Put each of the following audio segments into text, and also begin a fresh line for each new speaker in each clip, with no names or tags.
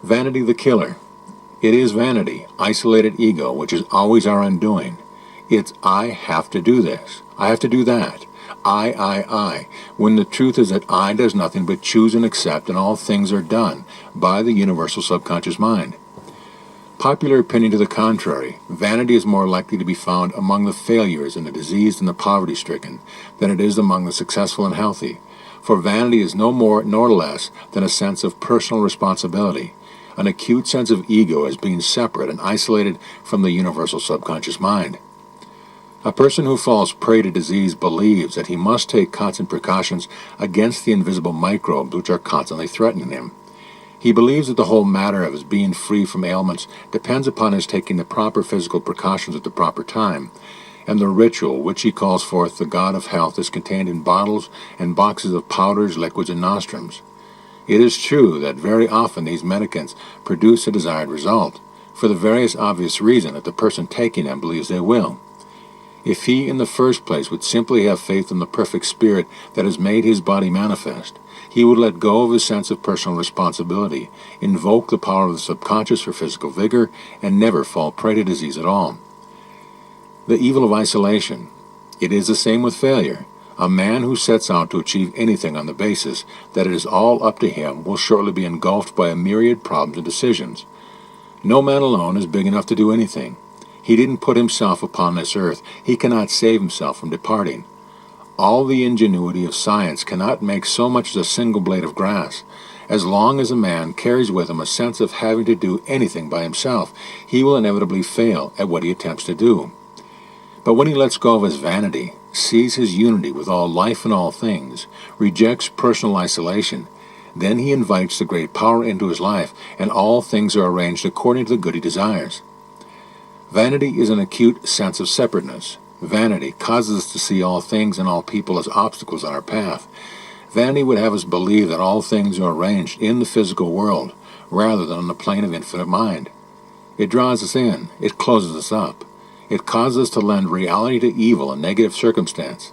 Vanity the killer. It is vanity, isolated ego, which is always our undoing. It's I have to do this. I have to do that. I. When the truth is that I does nothing but choose and accept, and all things are done by the universal subconscious mind. Popular opinion to the contrary, vanity is more likely to be found among the failures and the diseased and the poverty-stricken than it is among the successful and healthy. For vanity is no more nor less than a sense of personal responsibility, an acute sense of ego as being separate and isolated from the universal subconscious mind. A person who falls prey to disease believes that he must take constant precautions against the invisible microbes which are constantly threatening him. He believes that the whole matter of his being free from ailments depends upon his taking the proper physical precautions at the proper time, and the ritual which he calls forth the God of health is contained in bottles and boxes of powders, liquids, and nostrums. It is true that very often these medicaments produce the desired result, for the various obvious reason that the person taking them believes they will. If he in the first place would simply have faith in the perfect spirit that has made his body manifest, he would let go of his sense of personal responsibility, invoke the power of the subconscious for physical vigor, and never fall prey to disease at all. The evil of isolation. It is the same with failure. A man who sets out to achieve anything on the basis that it is all up to him will shortly be engulfed by a myriad problems and decisions. No man alone is big enough to do anything. He didn't put himself upon this earth. He cannot save himself from departing. All the ingenuity of science cannot make so much as a single blade of grass. As long as a man carries with him a sense of having to do anything by himself, he will inevitably fail at what he attempts to do. But when he lets go of his vanity, sees his unity with all life and all things, rejects personal isolation, then he invites the great power into his life, and all things are arranged according to the good he desires. Vanity is an acute sense of separateness. Vanity causes us to see all things and all people as obstacles on our path. Vanity would have us believe that all things are arranged in the physical world, rather than on the plane of infinite mind. It draws us in. It closes us up. It causes us to lend reality to evil and negative circumstance.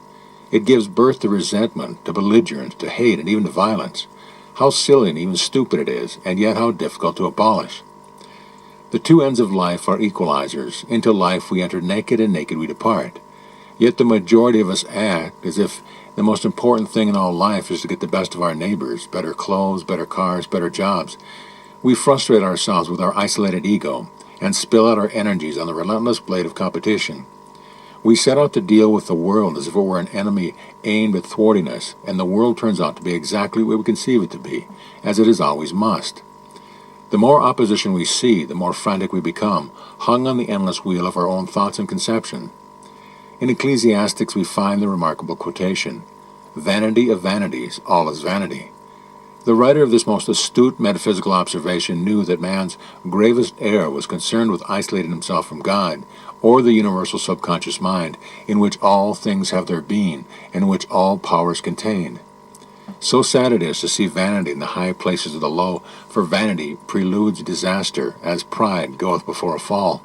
It gives birth to resentment, to belligerence, to hate, and even to violence. How silly and even stupid it is, and yet how difficult to abolish. The two ends of life are equalizers. Into life we enter naked, and naked we depart. Yet the majority of us act as if the most important thing in all life is to get the best of our neighbors, better clothes, better cars, better jobs. We frustrate ourselves with our isolated ego, and spill out our energies on the relentless blade of competition. We set out to deal with the world as if it were an enemy aimed at thwarting us, and the world turns out to be exactly what we conceive it to be, as it is always must. The more opposition we see, the more frantic we become, hung on the endless wheel of our own thoughts and conception. In Ecclesiastes we find the remarkable quotation, "Vanity of vanities, all is vanity." The writer of this most astute metaphysical observation knew that man's gravest error was concerned with isolating himself from God, or the universal subconscious mind, in which all things have their being, and in which all power is contained. So sad it is to see vanity in the high places of the low, for vanity preludes disaster, as pride goeth before a fall.